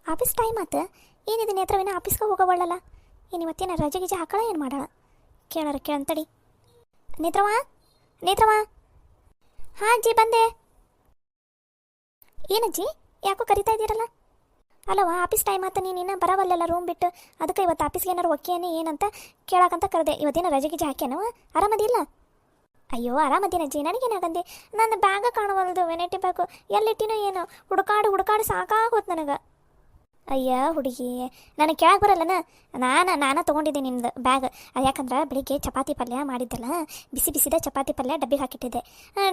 Office time ಆತ ಏನಿದೆ ನೇತ್ರವೇನ ಆಫೀಸ್ಗೆ ಹೋಗೋವಳ್ಳಲ್ಲ ಏನು ಇವತ್ತೇನ ರಜೆ ಗಿಜೆ ಹಾಕಳ ಏನು ಮಾಡಾಳ ಕೇಳಂತಡಿ ನೇತ್ರವಾ ನೇತ್ರವಾ ಹಾಂ ಅಜ್ಜಿ ಬಂದೆ ಏನಜ್ಜಿ ಯಾಕೋ ಕರಿತಾ ಇದ್ದೀರಲ್ಲ ಅಲ್ಲವ ಆಫೀಸ್ ಟೈಮ್ ಆತ ನೀನು ಬರವಲ್ಲೆಲ್ಲ ರೂಮ್ ಬಿಟ್ಟು ಅದಕ್ಕೆ ಇವತ್ತು ಆಫೀಸ್ಗೆ ಏನಾರು ಒಕ್ಕೇನೆ ಏನಂತ ಕೇಳಕ್ಕಂತ ಕರೆದೆ ಇವತ್ತೇನೋ ರಜೆ ಗಿಜೆ ಹಾಕ್ಯಾನವ ಆರಾಮದಿಲ್ಲ ಅಯ್ಯೋ ಆರಾಮದೀನ ಅಜ್ಜಿ ನನಗೇನಾಗಂದೆ ನನ್ನ ಬ್ಯಾಗ ಕಾಣವಲ್ದು ವೆನೈಟಿ ಬ್ಯಾಗು ಎಲ್ಲಿಟ್ಟಿನೋ ಏನೋ ಹುಡುಕಾಡು ಸಾಕಾಗೋದು ನನಗೆ ಅಯ್ಯ ಹುಡುಗಿ ನನಗೆ ಕೇಳಕ್ಕೆ ಬರಲ್ಲನ ನಾನು ತೊಗೊಂಡಿದ್ದೆ ನಿಮ್ದು ಬ್ಯಾಗ್ ಯಾಕಂದ್ರೆ ಬೆಳಿಗ್ಗೆ ಚಪಾತಿ ಪಲ್ಯ ಮಾಡಿದ್ದೆಲ್ಲ ಬಿಸಿದ ಚಪಾತಿ ಪಲ್ಯ ಡಬ್ಬಿಗೆ ಹಾಕಿಟ್ಟಿದ್ದೆ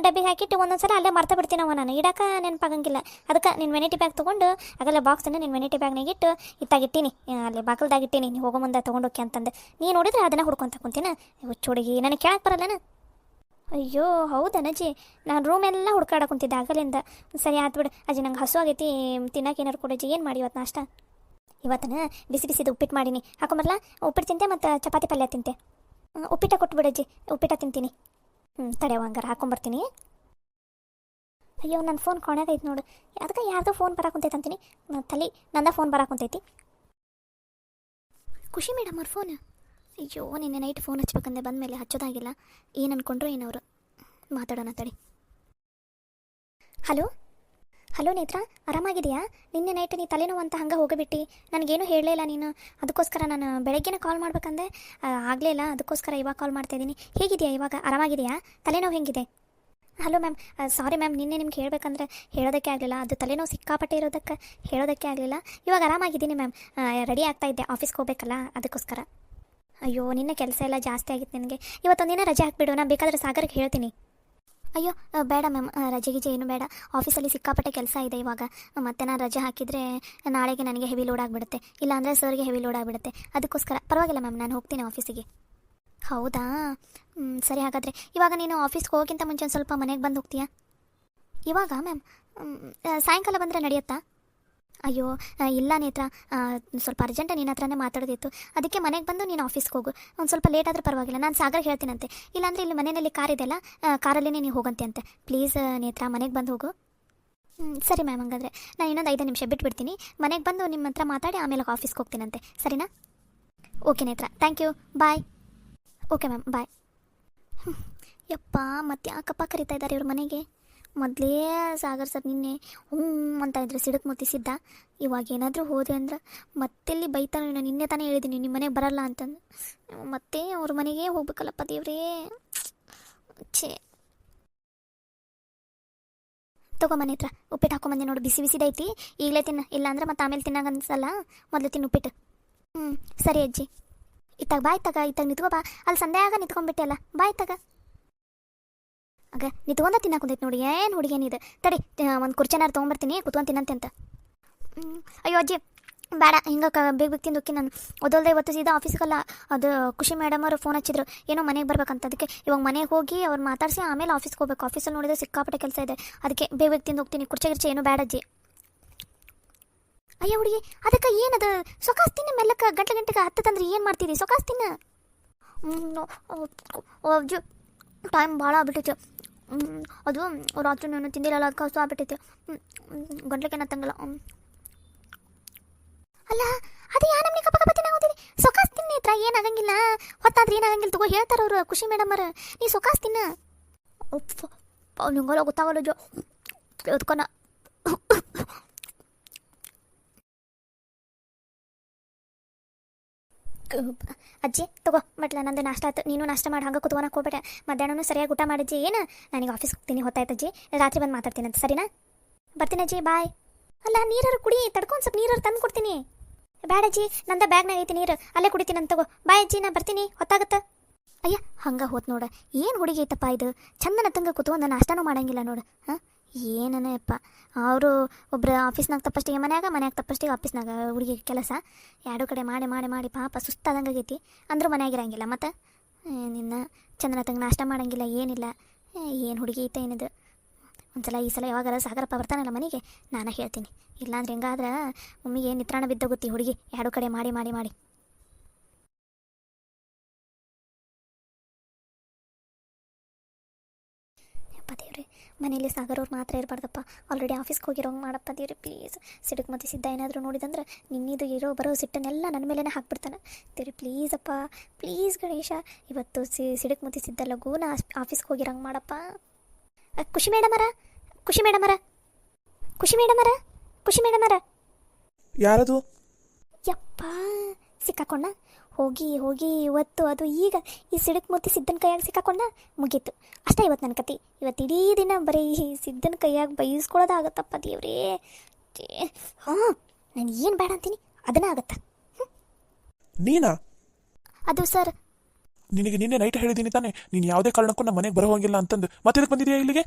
ಡಬ್ಬಿಗೆ ಹಾಕಿಟ್ಟು ಒಂದೊಂದ್ಸಲ ಅಲ್ಲೇ ಮರ್ತಾ ಬಿಡ್ತೀನವ ನಾನು ಇಡಕ್ಕೆ ನೆನಪಾಗಂಗಿಲ್ಲ ಅದಕ್ಕೆ ನಿನ್ನ ವೆನೈಟಿ ಬ್ಯಾಗ್ ತೊಗೊಂಡು ಆಗಲ್ಲ ಬಾಕ್ಸನ್ನು ನಿನ್ನ ವೆನೈಟಿ ಬ್ಯಾಗ್ನಾಗ ಇಟ್ಟು ಇತ್ತಾಗಿಟ್ಟೀನಿ ಅಲ್ಲಿ ಬಾಕಲ್ದಾಗಿಟ್ಟೀನಿ ನೀವು ಹೋಗೋ ಮುಂದೆ ತೊಗೊಂಡೋಕೆ ಅಂತಂದು ನೀನು ನೋಡಿದ್ರೆ ಅದನ್ನು ಹುಡ್ಕೊಂತ ಕುಂತೀನಿ ಹುಚ್ಚು ಹುಡುಗಿ ನನಗೆ ಕೇಳಕ್ಕೆ ಬರಲ್ಲನ ಅಯ್ಯೋ ಹೌದನಜ್ಜಿ ನಾನು ರೂಮೆಲ್ಲ ಹುಡ್ಕಾಡ ಕುಂತಿದ್ದೆ ಆಗಲಿಂದ ಸರಿ ಆಯ್ತು ಬಿಡು ಅಜ್ಜಿ ನಂಗೆ ಹಸು ಆಗೈತಿ ತಿನ್ನಕ್ಕೆ ಏನಾರು ಕೊಡಜ್ಜಿ ಏನು ಮಾಡಿ ಇವತ್ತು ನಾಷ್ಟ ಇವತ್ತನ ಬಿಸಿದು ಉಪ್ಪಿಟ್ಟು ಮಾಡೀನಿ ಹಾಕೊಂಬರ್ಲ ಉಪ್ಪಿಟ್ಟು ತಿಂತೆ ಮತ್ತು ಚಪಾತಿ ಪಲ್ಯ ತಿಂತೆ ಉಪ್ಪಿಟ್ಟ ಕೊಟ್ಟು ಬಿಡಜ್ಜಿ ಉಪ್ಪಿಟ್ಟ ತಿಂತೀನಿ ತಡೆಯವ ಹಂಗಾರೆ ಹಾಕೊಂಬರ್ತೀನಿ ಅಯ್ಯೋ ನನ್ನ ಫೋನ್ ಕೊನೆಗೈತೆ ನೋಡು ಅದಕ್ಕೆ ಯಾರ್ದೋ ಫೋನ್ ಬರಾಕುಂತೈತೆ ಅಂತೀನಿ ನಂದ ಫೋನ್ ಬರಾಕುಂತೈತಿ ಖುಷಿ ಮೇಡಮ್ ಅವ್ರ ಫೋನ್ ಅಯ್ಯೋ ನಿನ್ನೆ ನೈಟ್ ಫೋನ್ ಹಚ್ಬೇಕಂದ್ರೆ ಬಂದ ಮೇಲೆ ಹಚ್ಚೋದಾಗಿಲ್ಲ ಏನು ಅನ್ಕೊಂಡ್ರು ಏನವರು ಮಾತಾಡೋಣ ತಡಿ ಹಲೋ ನೇತ್ರ ಆರಾಮಾಗಿದೆಯಾ ನಿನ್ನೆ ನೈಟ್ ನೀ ತಲೆನೋವು ಅಂತ ಹಂಗೆ ಹೋಗಿಬಿಟ್ಟು ನನಗೇನು ಹೇಳಲೇ ಇಲ್ಲ ನೀನು ಅದಕ್ಕೋಸ್ಕರ ನಾನು ಬೆಳಗ್ಗೆನೇ ಕಾಲ್ ಮಾಡ್ಬೇಕಂದೆ ಆಗಲೇ ಇಲ್ಲ ಅದಕ್ಕೋಸ್ಕರ ಇವಾಗ ಕಾಲ್ ಮಾಡ್ತಾಯಿದ್ದೀನಿ ಹೇಗಿದೆಯಾ ಇವಾಗ ಆರಾಮಾಗಿದೆಯಾ ತಲೆನೋವು ಹೆಂಗಿದೆ ಹಲೋ ಮ್ಯಾಮ್ ಸಾರಿ ಮ್ಯಾಮ್ ನಿನ್ನೆ ನಿಮ್ಗೆ ಹೇಳಬೇಕಂದ್ರೆ ಹೇಳೋದಕ್ಕೆ ಆಗಲಿಲ್ಲ ಅದು ತಲೆನೋವು ಸಿಕ್ಕಾಪಟ್ಟೆ ಇರೋದಕ್ಕೆ ಹೇಳೋದಕ್ಕೆ ಆಗಲಿಲ್ಲ ಇವಾಗ ಆರಾಮಾಗಿದ್ದೀನಿ ಮ್ಯಾಮ್ ರೆಡಿ ಆಗ್ತಾಯಿದ್ದೆ ಆಫೀಸ್ಗೆ ಹೋಗ್ಬೇಕಲ್ಲ ಅದಕ್ಕೋಸ್ಕರ ಅಯ್ಯೋ ನಿನ್ನೆ ಕೆಲಸ ಎಲ್ಲ ಜಾಸ್ತಿ ಆಗಿತ್ತು ನನಗೆ ಇವತ್ತೊಂದಿನ ರಜೆ ಹಾಕ್ಬಿಡು ನಾನು ಬೇಕಾದರೆ ಸಾಗರ್ಗೆ ಹೇಳ್ತೀನಿ ಅಯ್ಯೋ ಬೇಡ ಮ್ಯಾಮ್ ರಜೆ ಗಿಜೆ ಏನು ಬೇಡ ಆಫೀಸಲ್ಲಿ ಸಿಕ್ಕಾಪಟ್ಟೆ ಕೆಲಸ ಇದೆ ಇವಾಗ ಮತ್ತೆ ನಾನು ರಜೆ ಹಾಕಿದರೆ ನಾಳೆಗೆ ನನಗೆ ಹೆವಿ ಲೋಡ್ ಆಗಿಬಿಡುತ್ತೆ ಇಲ್ಲಾಂದರೆ ಸರ್ಗೆ ಹೆವಿ ಲೋಡ್ ಆಗಿಬಿಡುತ್ತೆ ಅದಕ್ಕೋಸ್ಕರ ಪರವಾಗಿಲ್ಲ ಮ್ಯಾಮ್ ನಾನು ಹೋಗ್ತೀನಿ ಆಫೀಸಿಗೆ ಹೌದಾ ಸರಿ ಹಾಗಾದರೆ ಇವಾಗ ನೀನು ಆಫೀಸ್ಗೆ ಹೋಗೋಕ್ಕಿಂತ ಮುಂಚೆ ಒಂದು ಸ್ವಲ್ಪ ಮನೆಗೆ ಬಂದು ಹೋಗ್ತೀಯಾ ಇವಾಗ ಮ್ಯಾಮ್ ಸಾಯಂಕಾಲ ಬಂದರೆ ನಡೆಯುತ್ತಾ ಅಯ್ಯೋ ಇಲ್ಲ ನೇತ್ರ ಸ್ವಲ್ಪ ಅರ್ಜೆಂಟ ನಿನ್ನ ಹತ್ರನೇ ಮಾತಾಡೋದಿತ್ತು ಅದಕ್ಕೆ ಮನೆಗೆ ಬಂದು ನೀನು ಆಫೀಸ್ಗೆ ಹೋಗು ಒಂದು ಸ್ವಲ್ಪ ಲೇಟ್ ಆದರೂ ಪರವಾಗಿಲ್ಲ ನಾನು ಸಾಗರ್ ಹೇಳ್ತೀನಂತೆ ಇಲ್ಲಾಂದರೆ ಇಲ್ಲಿ ಮನೆಯಲ್ಲಿ ಕಾರ್ ಇದೆಯಲ್ಲ ಕಾರಲ್ಲೇ ನೀವು ಹೋಗಂತೆ ಅಂತೆ ಪ್ಲೀಸ್ ನೇತ್ರ ಮನೆಗೆ ಬಂದು ಹೋಗು ಸರಿ ಮ್ಯಾಮ್ ಹಂಗಾದರೆ ನಾನು ಇನ್ನೊಂದು 5 ನಿಮಿಷ ಬಿಟ್ಬಿಡ್ತೀನಿ ಮನೆಗೆ ಬಂದು ನಿಮ್ಮ ಹತ್ರ ಮಾತಾಡಿ ಆಮೇಲೆ ಆಫೀಸ್ಗೆ ಹೋಗ್ತೀನಂತೆ ಸರಿನಾ okay Netra thank you bye okay ma'am bye ಯಪ್ಪ ಮತ್ತೆ ಯಾಕಪ್ಪ ಕರಿತಾ ಇದ್ದಾರೆ ಇವ್ರ ಮನೆಗೆ ಮೊದಲೇ ಸಾಗರ್ ಸರ್ ನಿನ್ನೆ ಅಂತ ಇದ್ರೆ ಸಿಡಕ್ ಮುತ್ತಿಸಿದ್ದ ಇವಾಗ ಏನಾದರೂ ಹೋದೆ ಅಂದ್ರೆ ಮತ್ತೆಲ್ಲಿ ಬೈತಾನೆ ನಿನ್ನೆ ತಾನೇ ಹೇಳಿದ್ದೀನಿ ನಿಮ್ಮ ಮನೆಗೆ ಬರಲ್ಲ ಅಂತಂದು ಮತ್ತೆ ಅವ್ರ ಮನೆಗೆ ಹೋಗ್ಬೇಕಲ್ಲಪ್ಪ ದೇವ್ರೇ ಛೇ ತೊಗೊಂಬನೆ ಹತ್ರ ಉಪ್ಪಿಟ್ಟು ಹಾಕೊಂಬಂದೆ ನೋಡು ಬಿಸಿದೈತಿ ಈಗಲೇ ತಿನ್ನ ಇಲ್ಲಾಂದ್ರೆ ಮತ್ತೆ ಆಮೇಲೆ ತಿನ್ನಾಗ ಅನ್ಸಲ್ಲ ಮೊದಲು ತಿನ್ನು ಉಪ್ಪಿಟ್ಟು ಸರಿ ಅಜ್ಜಿ ಇತ್ತಾಗ ನಿಂತ್ಕೋ ಬಾ ಅಲ್ಲಿ ಸಂಧ್ಯಾಗ ನಿಂತ್ಕೊಂಡ್ಬಿಟ್ಟೆ ಅಲ್ಲ ಇತ್ತಾಗ ಆಗ ನಿಂತ್ಕೊಂಡ ತಿನ್ನಾಕುಂತೈತೆ ನೋಡಿ ಏನು ಹುಡುಗೇನಿದೆ ತಡಿ ಒಂದು ಕುರ್ಚನಾರು ತೊಗೊಂಬರ್ತೀನಿ ಕುತ್ಕೊಂಡು ತಿನ್ನಂತೆ ಅಂತ ಅಯ್ಯೋ ಅಜ್ಜಿ ಬೇಡ ಹಿಂಗೆ ಬೇಗ ತಿಂದುಕ್ಕಿ ನಾನು ಓದೋಲ್ದೆ ಇವತ್ತು ಸೀದಾ ಆಫೀಸ್ಗಲ್ಲ ಅದು ಖುಷಿ ಮೇಡಮ್ ಅವರು ಫೋನ್ ಹಚ್ಚಿದ್ರು ಏನೋ ಮನೆಗೆ ಬರ್ಬೇಕಂತ ಅದಕ್ಕೆ ಇವಾಗ ಮನೆಗೆ ಹೋಗಿ ಅವ್ರು ಮಾತಾಡಿಸಿ ಆಮೇಲೆ ಆಫೀಸ್ಗೆ ಹೋಗ್ಬೇಕು ಆಫೀಸಲ್ಲಿ ನೋಡಿದ್ರೆ ಸಿಕ್ಕಾಪಟ್ಟೆ ಕೆಲಸ ಇದೆ ಅದಕ್ಕೆ ಬೇಗ ತಿಂದು ಹೋಗ್ತೀನಿ ಕುರ್ಚೆ ಏನೋ ಬೇಡ ಅಜ್ಜಿ ಅಯ್ಯ ಹುಡುಗಿ ಅದಕ್ಕೆ ಏನದು ಸೊಕಾಸ್ ತಿನ್ನ ಮೆಲ್ಲಕ್ಕೆ ಗಂಟೆಗೆ ಹತ್ತಂದ್ರೆ ಏನು ಮಾಡ್ತಿದ್ದಿ ಸೊಕಾಸ್ ತಿನ್ನ ಅಜ್ಜು ಟೈಮ್ ಭಾಳ ಆಗ್ಬಿಟ್ಟೈತೆ ಅದು ರಾತ್ರಿ ನಾನು ತಿಂದಿರಲ್ಲ ಅದಕ್ಕೆ ಹಸು ಆಗ್ಬಿಟ್ಟೈತೆ ಗಂಟ್ಲಿಗೆ ನತ್ತಂಗಲ್ಲ ಅಲ್ಲ ಅದು ಯಾ ನಮ್ಗೆ ಕಪ್ಪ ತಿನ್ನಾಗೋದಿರಿ ಸೊಕಾಸ್ ತಿನ್ನಿ ಹತ್ರ ಏನಾಗಂಗಿಲ್ಲ ಹೊತ್ತಾದ್ರೆ ಏನಾಗಂಗಿಲ್ಲ ತಗೋ ಹೇಳ್ತಾರೆ ಅವರು ಖುಷಿ ಮೇಡಮ್ ಅವ್ರ ನೀ ಸೊಕಾಸ್ ತಿನ್ನ ನಿಂಗೆಲ್ಲ ಗೊತ್ತಾಗಲ್ಲ ಜೋ ಎದ್ಕೊನ ಅಜ್ಜಿ ತಗೋ ಬಟ್ಲ ನಂದು ನಾಷ್ಟ ಆಯ್ತು ನೀನು ನಾಷ್ಟ ಮಾಡಿ ಹಂಗೆ ಕುತ್ಕೊಳಕ್ಕೆ ಹೋಗ್ಬೇಡ ಮಧ್ಯಾಹ್ನನೂ ಸರಿಯಾಗಿ ಊಟ ಮಾಡಿಜ್ಜಿ ಏನು ನನಗೆ ಆಫೀಸ್ಗೆ ಹೋಗ್ತೀನಿ ಹೊತ್ತಾಯ್ತು ಅಜ್ಜಿ ರಾತ್ರಿ ಬಂದು ಮಾತಾಡ್ತೀನಿ ಅಂತ ಸರಿನಾ ಬರ್ತೀನಿ ಅಜ್ಜಿ ಬಾಯ್ ಅಲ್ಲ ನೀರಾರು ಕುಡಿ ತಡ್ಕೊಂಡು ಸ್ವಲ್ಪ ನೀರಾರು ತಂದು ಕೊಡ್ತೀನಿ ಬೇಡ ಅಜ್ಜಿ ನಂದ ಬ್ಯಾಗ್ನಾಗ ಐತಿ ನೀರು ಅಲ್ಲೇ ಕುಡಿತೀನಿ ಅಂತ ತಗೋ ಬಾಯ್ ಅಜ್ಜಿ ನಾ ಬರ್ತೀನಿ ಹೊತ್ತಾಗತ್ತ ಅಯ್ಯ ಹಂಗೆ ಹೋತ್ ನೋಡು ಏನು ಹುಡುಗಿ ಐತಪ್ಪ ಇದು ಚಂದನ ತಂಗ ಕುತ್ಕೊಂಡು ನಾಷ್ಟನೂ ಮಾಡಂಗಿಲ್ಲ ನೋಡು ಹಾಂ ಏನಪ್ಪ ಅವರು ಒಬ್ಬರು ಆಫೀಸ್ನಾಗ ತಪ್ಪಷ್ಟಿಗೆ ಮನ್ಯಾಗ ತಪ್ಪಷ್ಟಿಗೆ ಆಫೀಸ್ನಾಗ ಹುಡುಗಿ ಕೆಲಸ ಎರಡು ಕಡೆ ಮಾಡಿ ಪಾಪ ಸುಸ್ತಾದಂಗೆ ಆಗೈತಿ ಅಂದರೂ ಮನ್ಯಾಗಿರಂಗಿಲ್ಲ ಮತ್ತು ನಿನ್ನ ಚಂದನ ತಂಗ ನಾಷ್ಟ ಮಾಡಂಗಿಲ್ಲ ಏನಿಲ್ಲ ಏನು ಹುಡುಗಿ ಐತೆ ಏನಿದು ಒಂದ್ಸಲ ಈ ಸಲ ಯಾವಾಗಾರ ಸಾಗರಪ್ಪ ಬರ್ತಾನಲ್ಲ ಮನೆಗೆ ನಾನು ಹೇಳ್ತೀನಿ ಇಲ್ಲಾಂದ್ರೆ ಹೆಂಗಾದ್ರೆ ಮಮ್ಮಿಗೆ ನಿತ್ರಾಣ ಬಿದ್ದೋಗುತ್ತಿ ಹುಡುಗಿ ಎರಡು ಕಡೆ ಮಾಡಿ ದೇವ್ರಿ ಮನೇಲಿ ಸಾಗರ್ ಅವ್ರು ಮಾತ್ರ ಇರಬಾರ್ದಪ್ಪ. ಆಲ್ರೆಡಿ ಆಫೀಸ್ಗೆ ಹೋಗಿರೋಂಗೆ ಮಾಡಪ್ಪ ದೇವ್ರಿ ಪ್ಲೀಸ್. ಸಿಡುಕ್ ಮತ್ತು ಸಿದ್ಧ ಏನಾದರೂ ನೋಡಿದಂದ್ರೆ ನಿನ್ನಿದು ಇರೋ ಬರೋ ಸಿಟ್ಟನ್ನೆಲ್ಲ ನನ್ನ ಮೇಲೇ ಹಾಕ್ಬಿಡ್ತಾನೆ ದೇವ್ರಿ. ಪ್ಲೀಸ್ ಅಪ್ಪ, ಪ್ಲೀಸ್ ಗಣೇಶ, ಇವತ್ತು ಸಿಡುಕ್ ಮತ್ತು ಸಿದ್ಧ ಲಘೂನ ಆಫೀಸ್ಗೆ ಹೋಗಿರೋಂಗೆ ಮಾಡಪ್ಪ. ಖುಷಿ ಮೇಡಮರ, ಖುಷಿ ಮೇಡಮರ, ಖುಷಿ ಮೇಡಮರ, ಖುಷಿ ಮೇಡಮರ. ಯಾರದು? ಯಪ್ಪ, ಸಿಕ್ಕಾಕೊಂಡ ಹೋಗಿ ಹೋಗಿ ಇವತ್ತು ಅದು ಈಗ ಈ ಸಿಡಕ್ ಮೂತಿ ಸಿದ್ದನ ಕೈಯಾಗ ಸಿಕ್ಕಾಕೊಂಡ ಮುಗೀತು. ಅಷ್ಟೇ ಇವತ್ತು ನನ್ನ ಕತೆ. ಇವತ್ತು ಇಡೀ ದಿನ ಬರೀ ಈ ಸಿದ್ದನ ಕೈಯಾಗ ಬೈಸ್ಕೊಳ್ಳೋದಾಗತ್ತಪ್ಪ ದೇವ್ರೇ. ಹಾಂ, ನಾನು ಏನು ಬೇಡ ಅಂತೀನಿ ಅದನ್ನ ಆಗತ್ತ. ನೀನಾ? ಅದು ಸರ್, ನಿನಗೆ ನಿನ್ನೆ ನೈಟ್ ಹೇಳಿದ್ದೀನಿ ತಾನೆ, ನೀನು ಯಾವುದೇ ಕಾರಣಕ್ಕೂ ನಮ್ಮ ಮನೆಗೆ ಬರೋ ಹೋಗಿಲ್ಲ ಅಂತಂದು. ಮತ್ತೆ ಇದಕ್ಕೆ ಬಂದಿದೆಯಾ ಇಲ್ಲಿಗೆ?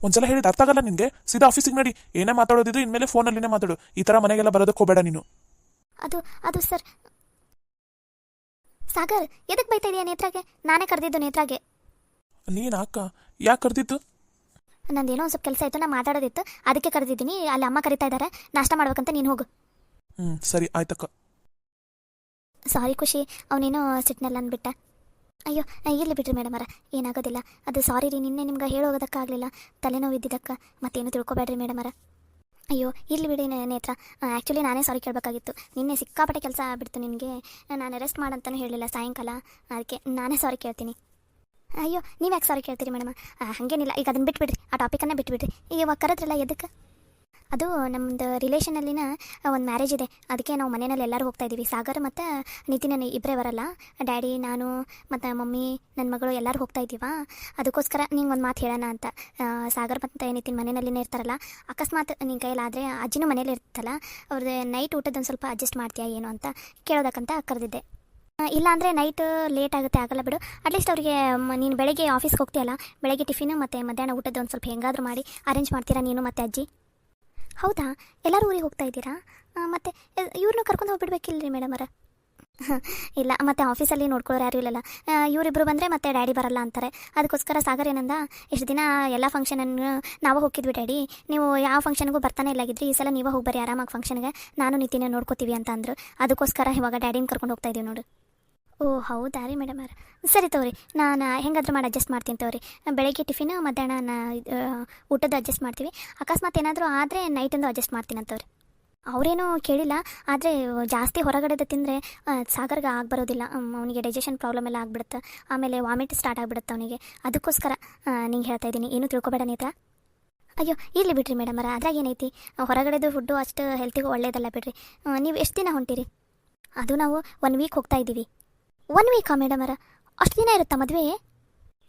ಒಂದ್ಸಲ ಹೇಳಿದ ಅರ್ಥ ಆಗಲ್ಲ ನಿನಗೆ? ಸೀದಾ ಆಫೀಸಿಗೆ ನಡಿ. ಏನೇ ಮಾತಾಡೋದಿದ್ರು ಇನ್ಮೇಲೆ ಫೋನಲ್ಲಿನೇ ಮಾತಾಡು. ಈ ಥರ ಮನೆಗೆಲ್ಲ ಬರೋದಕ್ಕೆ ಹೋಗಬೇಡ ನೀನು. ಅದು ಸರ್. ಸಾಗರ್, ಎದಕ್ಕೆ ಬೈತಾ ಇದೆಯಾ ನೇತ್ರಾಗೆ? ನಾನೇ ಕರೆದಿದ್ದು ನೇತ್ರಾಗೆ. ನೀನು ಅಕ್ಕ? ಯಾಕೆ ಕರೆದಿದ್ದು? ನಂದೇನೋ ಒಂದು ಸ್ವಲ್ಪ ಕೆಲಸ ಇತ್ತು, ನಾನು ಮಾತಾಡೋದಿತ್ತು, ಅದಕ್ಕೆ ಕರೆದಿದ್ದೀನಿ. ಅಲ್ಲಿ ಅಮ್ಮ ಕರಿತಾ ಇದ್ದಾರೆ, ನಾಷ್ಟ ಮಾಡ್ಬೇಕಂತ. ನೀನು ಹೋಗು. ಸರಿ ಆಯ್ತಕ್ಕ. ಸಾರಿ ಖುಷಿ, ಅವನೇನೋ ಸಿಟ್ನೆಲ್ಲ ಅಂದ್ಬಿಟ್ಟ. ಅಯ್ಯೋ ಇರಲಿ ಬಿಡ್ರಿ ಮೇಡಮರ, ಏನಾಗೋದಿಲ್ಲ. ಅದು ಸಾರಿ ರೀ, ನಿನ್ನೆ ನಿಮ್ಗೆ ಹೇಳೋಗೋದಕ್ಕಾಗಲಿಲ್ಲ, ತಲೆನೋವು ಇದ್ದಿದ್ದಕ್ಕೆ. ಮತ್ತೇನು ತಿಳ್ಕೊಬೇಡ್ರಿ ಮೇಡಮರ. ಅಯ್ಯೋ ಇರಲಿ ಬಿಡಿ ನೇತ್ರ. ಆ್ಯಕ್ಚುಲಿ ನಾನೇ ಸಾರಿ ಕೇಳಬೇಕಾಗಿತ್ತು. ನಿನ್ನೆ ಸಿಕ್ಕಾಪಟ್ಟೆ ಕೆಲಸ ಆಗ್ಬಿಡ್ತು ನಿನಗೆ. ನಾನು ರೆಸ್ಟ್ ಮಾಡಂತಲೂ ಹೇಳಿಲ್ಲ ಸಾಯಂಕಾಲ, ಅದಕ್ಕೆ ನಾನೇ ಸಾರಿ ಕೇಳ್ತೀನಿ. ಅಯ್ಯೋ ನೀವು ಯಾಕೆ ಸಾರಿ ಕೇಳ್ತೀರಿ ಮೇಡಮ್? ಹಾಗೇನಿಲ್ಲ, ಈಗ ಅದನ್ನು ಬಿಟ್ಬಿಡ್ರಿ, ಆ ಟಾಪಿಕನ್ನೇ ಬಿಟ್ಬಿಡ್ರಿ. ಈಗ ಕರೆದ್ರಲ್ಲ ಎದಕ್ಕೆ? ಅದು ನಮ್ಮದು ರಿಲೇಷನಲ್ಲಿನ ಒಂದು ಮ್ಯಾರೇಜ್ ಇದೆ, ಅದಕ್ಕೆ ನಾವು ಮನೆಯಲ್ಲಿ ಎಲ್ಲರೂ ಹೋಗ್ತಾ ಇದ್ದೀವಿ. ಸಾಗರ್ ಮತ್ತು ನಿತಿನ ಇಬ್ಬರೇ ಬರಲ್ಲ, ಡ್ಯಾಡಿ, ನಾನು ಮತ್ತು ಮಮ್ಮಿ, ನನ್ನ ಮಗಳು ಎಲ್ಲರೂ ಹೋಗ್ತಾ ಇದ್ದೀವಾ. ಅದಕ್ಕೋಸ್ಕರ ನಿಂಗೆ ಒಂದು ಮಾತು ಹೇಳೋಣ ಅಂತ. ಸಾಗರ್ ಮತ್ತು ನಿತಿನ್ ಮನೆಯಲ್ಲಿನೇ ಇರ್ತಾರಲ್ಲ, ಅಕಸ್ಮಾತ್ ನಿನ್ನ ಕೈಯಲ್ಲಾದರೆ ಅಜ್ಜಿನೂ ಮನೇಲಿ ಇರ್ತಲ್ಲ, ಅವ್ರದ್ದು ನೈಟ್ ಊಟದೊಂದು ಸ್ವಲ್ಪ ಅಡ್ಜಸ್ಟ್ ಮಾಡ್ತೀಯಾ ಏನು ಅಂತ ಕೇಳೋದಕ್ಕಂತ ಕರೆದಿದ್ದೆ. ಇಲ್ಲಾಂದರೆ ನೈಟ್ ಲೇಟ್ ಆಗುತ್ತೆ, ಆಗಲ್ಲ ಬಿಡು. ಅಟ್ಲೀಸ್ಟ್ ಅವರಿಗೆ ನೀನು ಬೆಳಗ್ಗೆ ಆಫೀಸ್ಗೆ ಹೋಗ್ತೀಯಲ್ಲ, ಬೆಳಗ್ಗೆ ಟಿಫಿನು ಮತ್ತು ಮಧ್ಯಾಹ್ನ ಊಟದ ಒಂದು ಸ್ವಲ್ಪ ಹೆಂಗಾದರೂ ಮಾಡಿ ಅರೇಂಜ್ ಮಾಡ್ತೀರಾ ನೀನು ಮತ್ತು ಅಜ್ಜಿ? ಹೌದಾ, ಎಲ್ಲರೂ ಊರಿಗೆ ಹೋಗ್ತಾ ಇದ್ದೀರಾ? ಮತ್ತು ಇವ್ರನ್ನೂ ಕರ್ಕೊಂಡು ಹೋಗ್ಬಿಡ್ಬೇಕಿಲ್ಲ ಮೇಡಮರ? ಇಲ್ಲ, ಮತ್ತು ಆಫೀಸಲ್ಲಿ ನೋಡ್ಕೊಳ್ಳೋರು ಯಾರು ಇಲ್ಲಲ್ಲ. ಇವರಿಬ್ಬರು ಬಂದರೆ ಮತ್ತೆ ಡ್ಯಾಡಿ ಬರಲ್ಲ ಅಂತಾರೆ. ಅದಕ್ಕೋಸ್ಕರ ಸಾಗರ್ ಏನಂದ, ಇಷ್ಟು ದಿನ ಎಲ್ಲ ಫಂಕ್ಷನನ್ನು ನಾವು ಹೋಗಿದ್ವಿ ಡ್ಯಾಡಿ, ನೀವು ಯಾವ ಫಂಕ್ಷನ್ಗೂ ಬರ್ತಾನೆ ಇಲ್ಲಾಗಿದ್ರಿ, ಈ ಸಲ ನೀವು ಹೋಗ್ಬರಿ ಆರಾಮಾಗಿ ಫಂಕ್ಷನ್ಗೆ, ನಾನು ನಿತಿನ ನೋಡ್ಕೋತೀವಿ ಅಂತ ಅಂದರು. ಅದಕ್ಕೋಸ್ಕರ ಇವಾಗ ಡ್ಯಾಡಿನ ಕರ್ಕೊಂಡು ಹೋಗ್ತಾ ಇದ್ದೀವಿ ನೋಡು. ಓ ಹೌದಾ ರೀ ಮೇಡಮರ, ಸರಿ ತಗೋರಿ, ನಾನು ಹೆಂಗಾದ್ರೂ ಮಾಡಿ ಅಡ್ಜಸ್ಟ್ ಮಾಡ್ತೀನಿ ತಗೋರಿ. ಬೆಳಗ್ಗೆ ಟಿಫಿನ್, ಮಧ್ಯಾಹ್ನ ಊಟದ್ದು ಅಡ್ಜಸ್ಟ್ ಮಾಡ್ತೀವಿ. ಅಕಸ್ಮಾತ್ ಏನಾದರೂ ಆದರೆ ನೈಟಂದು ಅಡ್ಜಸ್ಟ್ ಮಾಡ್ತೀನಿ ಅಂತವ್ರಿ. ಅವರೇನೂ ಕೇಳಿಲ್ಲ, ಆದರೆ ಜಾಸ್ತಿ ಹೊರಗಡೆದು ತಿಂದರೆ ಸಾಗರ್ಗೆ ಬರೋದಿಲ್ಲ. ಅವನಿಗೆ ಡೈಜೆಷನ್ ಪ್ರಾಬ್ಲಮ್ ಎಲ್ಲ ಆಗ್ಬಿಡುತ್ತೆ, ಆಮೇಲೆ ವಾಮಿಟ್ ಸ್ಟಾರ್ಟ್ ಆಗಿಬಿಡುತ್ತೆ ಅವನಿಗೆ. ಅದಕ್ಕೋಸ್ಕರ ನಿಂಗೆ ಹೇಳ್ತಾ ಇದ್ದೀನಿ, ಏನೂ ತಿಳ್ಕೊಬೇಡ ನೇತ್ರ. ಅಯ್ಯೋ ಇರಲಿ ಬಿಡ್ರಿ ಮೇಡಮರ, ಅದ್ರಾಗ ಏನೈತಿ, ಹೊರಗಡೆದು ಫುಡ್ಡು ಅಷ್ಟು ಹೆಲ್ತಿಗೂ ಒಳ್ಳೇದಲ್ಲ ಬಿಡ್ರಿ. ನೀವು ಎಷ್ಟು ದಿನ ಹೊಂಟಿರಿ? ಅದು ನಾವು 1 ವೀಕ್ ಹೋಗ್ತಾ ಇದ್ದೀವಿ. 1 ವೀಕಾ ಮೇಡಮರ? ಅಷ್ಟು ದಿನ ಇರುತ್ತಾ ಮದುವೆ?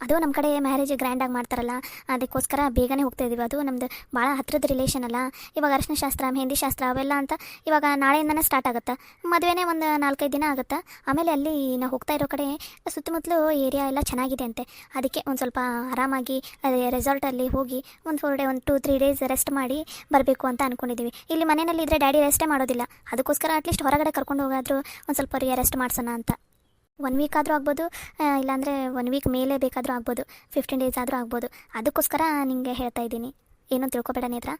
ಅದು ನಮ್ಮ ಕಡೆ ಮ್ಯಾರೇಜ್ ಗ್ರ್ಯಾಂಡಾಗಿ ಮಾಡ್ತಾರಲ್ಲ, ಅದಕ್ಕೋಸ್ಕರ ಬೇಗನೆ ಹೋಗ್ತಾ ಇದ್ದೀವಿ. ಅದು ನಮ್ಮದು ಭಾಳ ಹತ್ತಿರದ ರಿಲೇಷನ್ ಅಲ್ಲ. ಇವಾಗ ಅರಿಶಿನ ಶಾಸ್ತ್ರ, ಮೆಹಂದಿ ಶಾಸ್ತ್ರ ಅವೆಲ್ಲ ಅಂತ ಇವಾಗ ನಾಳೆಯಿಂದನೇ ಸ್ಟಾರ್ಟ್ ಆಗುತ್ತೆ. ಮದುವೆನೇ ಒಂದು 4-5 ದಿನ ಆಗುತ್ತೆ. ಆಮೇಲೆ ಅಲ್ಲಿ ನಾವು ಹೋಗ್ತಾ ಇರೋ ಕಡೆ ಸುತ್ತಮುತ್ತಲು ಏರಿಯಾ ಎಲ್ಲ ಚೆನ್ನಾಗಿದೆ ಅಂತೆ. ಅದಕ್ಕೆ ಒಂದು ಸ್ವಲ್ಪ ಆರಾಮಾಗಿ ರೆಸಾರ್ಟಲ್ಲಿ ಹೋಗಿ ಒಂದು 4 ಡೇ, ಒಂದು 2-3 ಡೇಸ್ ರೆಸ್ಟ್ ಮಾಡಿ ಬರಬೇಕು ಅಂತ ಅಂದ್ಕೊಂಡಿದ್ದೀವಿ. ಇಲ್ಲಿ ಮನೆಯಲ್ಲಿ ಇದ್ದರೆ ಡ್ಯಾಡಿ ರೆಸ್ಟೇ ಮಾಡೋದಿಲ್ಲ. ಅದಕ್ಕೋಸ್ಕರ ಅಟ್ಲೀಸ್ಟ್ ಹೊರಗಡೆ ಕರ್ಕೊಂಡು ಹೋಗಾದರೂ ಒಂದು ಸ್ವಲ್ಪ ಅವರಿಗೆ ರೆಸ್ಟ್ ಮಾಡಿಸೋಣ ಅಂತ. 1 ವೀಕ್ ಆದರೂ ಆಗ್ಬೋದು, ಇಲ್ಲಾಂದರೆ 1 ವೀಕ್ ಮೇಲೆ ಬೇಕಾದರೂ ಆಗ್ಬೋದು, 15 ಡೇಸ್ ಆದರೂ ಆಗ್ಬೋದು. ಅದಕ್ಕೋಸ್ಕರ ನಿಮಗೆ ಹೇಳ್ತಾ ಇದ್ದೀನಿ, ಏನೂ ತಿಳ್ಕೊಬೇಡ ನೇತ್ರ.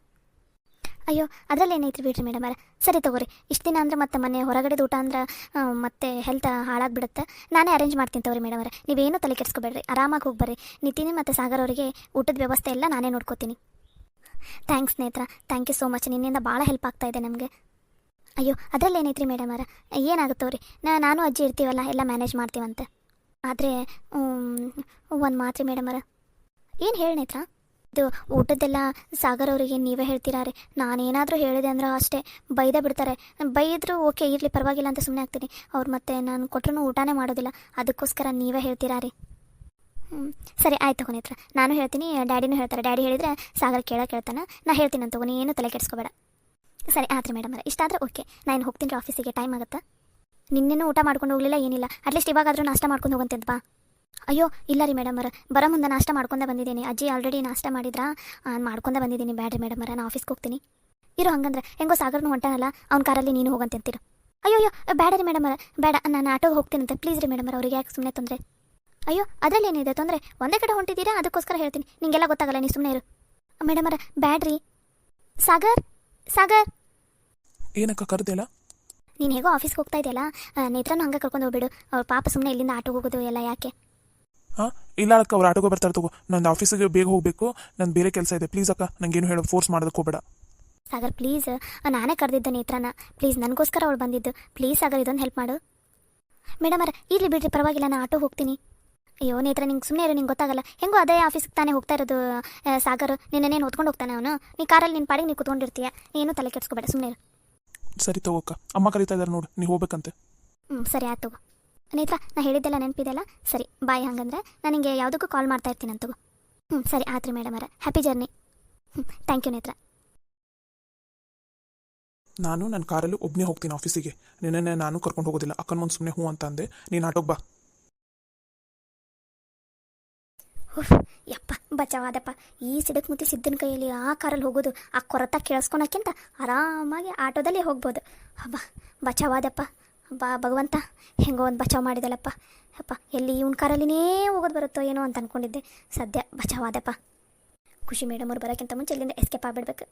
ಅಯ್ಯೋ ಅದರಲ್ಲಿ ಏನೈತ್ರಿ ಬಿಡ್ರಿ ಮೇಡಮರ. ಸರಿ ತಗೋರಿ, ಇಷ್ಟು ದಿನ ಅಂದರೆ ಮತ್ತೆ ಮನೆ ಹೊರಗಡೆದು ಊಟ ಅಂದ್ರೆ ಮತ್ತೆ ಹೆಲ್ತ್ ಹಾಳಾಗಿಬಿಡುತ್ತೆ. ನಾನೇ ಅರೇಂಜ್ ಮಾಡ್ತೀನಿ ತಗೋರಿ ಮೇಡಮರ, ನೀವೇನೂ ತಲೆ ಕೆಡಿಸ್ಕೊಬೇಡ್ರಿ, ಆರಾಮಾಗಿ ಹೋಗ್ಬರ್ರಿ. ನಿತಿನ್ ಮತ್ತು ಸಾಗರ್ ಅವರಿಗೆ ಊಟದ ವ್ಯವಸ್ಥೆ ಎಲ್ಲ ನಾನೇ ನೋಡ್ಕೋತೀನಿ. ಥ್ಯಾಂಕ್ಸ್ ನೇತ್ರ, ಥ್ಯಾಂಕ್ ಯು ಸೋ ಮಚ್. ನಿನ್ನಿಂದ ಭಾಳ ಹೆಲ್ಪ್ ಆಗ್ತಾಯಿದೆ ನಮಗೆ. ಅಯ್ಯೋ ಅದರಲ್ಲಿ ಏನೈತ್ರಿ ಮೇಡಮರ, ಏನಾಗುತ್ತವ್ರಿ, ನಾನು ಅಜ್ಜಿ ಇರ್ತೀವಲ್ಲ, ಎಲ್ಲ ಮ್ಯಾನೇಜ್ ಮಾಡ್ತೀವಂತೆ. ಆದರೆ ಒಂದು ಮಾತ್ರಿ ಮೇಡಮರ. ಏನು ಹೇಳಿ ನೇತ್ರ? ಇದು ಊಟದ್ದೆಲ್ಲ ಸಾಗರ್ ಅವರಿಗೆ ನೀವೇ ಹೇಳ್ತೀರಾ ರೀ. ನಾನೇನಾದರೂ ಹೇಳಿದೆ ಅಂದ್ರೆ ಅಷ್ಟೇ ಬೈದೇ ಬಿಡ್ತಾರೆ. ಬೈದರೂ ಓಕೆ ಇರಲಿ ಪರವಾಗಿಲ್ಲ ಅಂತ ಸುಮ್ಮನೆ ಆಗ್ತೀನಿ. ಅವ್ರು ಮತ್ತೆ ನಾನು ಕೊಟ್ಟರು ಊಟನೇ ಮಾಡೋದಿಲ್ಲ. ಅದಕ್ಕೋಸ್ಕರ ನೀವೇ ಹೇಳ್ತೀರಾ ರೀ. ಸರಿ ಆಯ್ತು ತಗೋ ನೇತ್ರ, ನಾನು ಹೇಳ್ತೀನಿ, ಡ್ಯಾಡಿನೂ ಹೇಳ್ತಾರೆ. ಡ್ಯಾಡಿ ಹೇಳಿದರೆ ಸಾಗರ್ ಕೇಳ್ತಾನೆ. ನಾನು ಹೇಳ್ತೀನಿ ಅಂತ ತಗೋ, ನೀನು ತಲೆ ಕೆಡಿಸ್ಕೋಬೇಡ. ಸರಿ ಆತ್ರಿ ಮೇಡಮ್, ಇಷ್ಟಾದರೆ ಓಕೆ. ನಾನು ಹೋಗ್ತೀನಿ ರೀ ಆಫೀಸಿಗೆ, ಟೈಮ್ ಆಗುತ್ತಾ. ನಿನ್ನೇನೂ ಊಟ ಮಾಡ್ಕೊಂಡು ಹೋಗಲಿಲ್ಲ, ಏನಿಲ್ಲ. ಅಟ್ಲೀಸ್ಟ್ ಇವಾಗಾದರೂ ನಾಷ್ಟ ಮಾಡ್ಕೊಂಡು ಹೋಗಂತಂತ ಬಾ. ಅಯ್ಯೋ ಇಲ್ಲ ರೀ ಮೇಡಮರ, ಬರೋ ಮುಂದೆ ನಾಷ್ಟ ಮಾಡ್ಕೊಂಡೇ ಬಂದಿದ್ದೀನಿ. ಅಜ್ಜಿ ಆಲ್ರೆಡಿ ನಾಷ್ಟ ಮಾಡಿದ್ರಾ, ಮಾಡ್ಕೊಂಡೇ ಬಂದಿದ್ದೀನಿ. ಬ್ಯಾಡ್ರಿ ಮೇಡಮರ, ನಾನು ಆಫೀಸ್ಗೆ ಹೋಗ್ತೀನಿ. ಇರೋ ಹಂಗಂದ್ರೆ ಹೆಂಗೋ ಸಾಗರ್ನು ಹೊಂಟಾನಲ್ಲ, ಅವ್ನ ಕಾರಲ್ಲಿ ನೀನು ಹೋಗಂತಿರ್ತೀರ. ಅಯ್ಯೋ ಬೇಡ ರೀ ಮೇಡಮರ, ಬೇಡ, ನಾನು ಆಟೋಗೆ ಹೋಗ್ತೀನಂತೆ. ಪ್ಲೀಸ್ ರೀ ಮೇಡಮರ, ಅವ್ರಿಗೆ ಯಾಕೆ ಸುಮ್ಮನೆ ತೊಂದರೆ? ಅಯ್ಯೋ ಅದರಲ್ಲಿ ಏನಿದೆ ತೊಂದರೆ? ಒಂದೇ ಕಡೆ ಹೊಂಟಿದ್ದೀರಾ, ಅದಕ್ಕೋಸ್ಕರ ಹೇಳ್ತೀನಿ. ನಿಂಗೆಲ್ಲ ಗೊತ್ತಾಗಲ್ಲ, ನೀ ಸುಮ್ಮನೆ ಇರು. ಮೇಡಮರ ಬ್ಯಾಡ್ರಿ. ಸಾಗರ್ ಏನಕ್ಕ ಕರೆದಿಲ್ಲ? ನೀನು ಹೇಗೋ ಆಫೀಸ್ಗೆ ಹೋಗ್ತಾ ಇದೆಯಲ್ಲ, ನೇತ್ರನೂ ಹಂಗೆ ಕರ್ಕೊಂಡು ಹೋಗ್ಬಿಡು. ಅವ್ರ ಪಾಪ ಸುಮ್ಮನೆ ಇಲ್ಲಿಂದ ಆಟೋಗೆ ಹೋಗೋದು ಎಲ್ಲ ಯಾಕೆ? ಹಾಂ ಇಲ್ಲ ಅಕ್ಕ ಅವ್ರು ಆಟೋಗೆ ಬರ್ತಾರೆ ತಗೋ. ನಂದು ಆಫೀಸಿಗೆ ಬೇಗ ಹೋಗಬೇಕು, ನಂದು ಬೇರೆ ಕೆಲಸ ಇದೆ. ಪ್ಲೀಸ್ ಅಕ್ಕ, ನಂಗೇನು ಹೇಳೋ ಫೋರ್ಸ್ ಮಾಡೋದಕ್ಕೆ ಹೋಗಬೇಡ. ಸಾಗರ್ ಪ್ಲೀಸ್, ನಾನೇ ಕರೆದಿದ್ದೆ ನೇತ್ರನ. ಪ್ಲೀಸ್ ನನಗೋಸ್ಕರ ಅವಳು ಬಂದಿದ್ದು. ಪ್ಲೀಸ್ ಸಾಗರ್ ಇದೊಂದು ಹೆಲ್ಪ್ ಮಾಡು. ಮೇಡಮರ ಇರಲಿ ಬಿಡ್ರಿ, ಪರವಾಗಿಲ್ಲ, ನಾನು ಆಟೋ ಹೋಗ್ತೀನಿ. ಅಯ್ಯೋ ನೇತ್ರ, ನಿಂಗೆ ಸುಮ್ಮನೆ ಇರೋ, ನಿಂಗೆ ಗೊತ್ತಾಗಲ್ಲ. ಹೆಂಗೋ ಅದೇ ಆಫೀಸಿಗೆ ತಾನೇ ಹೋಗ್ತಾ ಇರೋದು. ಸಾಗರ್ ನಿನ್ನೇನು ಹೊತ್ಕೊಂಡು ಹೋಗ್ತಾನೆ ಅವನು. ನೀ ಕಾರಲ್ಲಿ ನಿನ್ನ ಪಾಡಿಗೆ ನೀನು ಕೂತ್ಕೊಂಡಿರ್ತೀಯ. ನೀನು ತಲೆ ಕೆಡ್ಸ್ಕೊಬೇಡ, ಸುಮ್ಮನೆ ಇರು. ಸರಿ ತಗೋ ಅಕ್ಕ, ಅಮ್ಮ ಕರೀತಾ ಇದ್ದಾರೆ ನೋಡು, ನೀವು ಹೋಗ್ಬೇಕಂತೆ. ಸರಿ ಆಯ್ತು ತಗೋ. ನೇತ್ರ, ನಾ ಹೇಳಿದ್ದೆಲ್ಲ ನೆನಪಿದೆಲ್ಲ. ಸರಿ ಬಾಯ್. ಹಂಗಂದ್ರೆ ನಾನು ನಿಮಗೆ ಯಾವುದಕ್ಕೂ ಕಾಲ್ ಮಾಡ್ತಾ ಇರ್ತೀನಿ ಅಂತ. ಸರಿ ಆತ್ರಿ ಮೇಡಮರ, ಹ್ಯಾಪಿ ಜರ್ನಿ. ಥ್ಯಾಂಕ್ ಯು ನೇತ್ರ. ನಾನು ನನ್ನ ಕಾರಲ್ಲಿ ಒಬ್ಬನೇ ಹೋಗ್ತೀನಿ ಆಫೀಸಿಗೆ. ನಿನ್ನೆ ನಾನು ಕರ್ಕೊಂಡು ಹೋಗೋದಿಲ್ಲ. ಅಕ್ಕನ ಮುಂದೆ ಸುಮ್ಮನೆ ಹ್ಞೂ ಅಂತ ಅಂದೆ. ನೀನು ಆಟೋಗೆ ಬಾ. ಯಪ್ಪ ಬಚಾವಾದಪ್ಪ. ಈ ಸಿಡಕ್ ಮುತ್ತಿ ಸಿದ್ದನ ಕೈಯಲ್ಲಿ ಆ ಕಾರಲ್ಲಿ ಹೋಗೋದು, ಆ ಕೊರತ ಕೇಳಿಸ್ಕೊಳಕ್ಕಿಂತ ಆರಾಮಾಗಿ ಆಟೋದಲ್ಲಿ ಹೋಗ್ಬೋದು. ಹಬ್ಬ ಬಚಾವಾದಪ್ಪ. ಬಾ ಭಗವಂತ, ಹೆಂಗೋ ಒಂದು ಬಚಾವ್ ಮಾಡಿದಲ್ಲಪ್ಪ. ಅಪ್ಪ ಎಲ್ಲಿ ಇವನ ಕಾರಲ್ಲಿನೇ ಹೋಗೋದು ಬರುತ್ತೋ ಏನೋ ಅಂತ ಅಂದ್ಕೊಂಡಿದ್ದೆ. ಸದ್ಯ ಬಚಾವಾದಪ್ಪ. ಖುಷಿ ಮೇಡಮ್ ಅವ್ರು ಬರೋಕ್ಕಿಂತ ಮುಂಚೆ ಇಲ್ಲಿಂದ ಎಸ್ಕೇಪ್ ಆಗಿಬಿಡ್ಬೇಕು.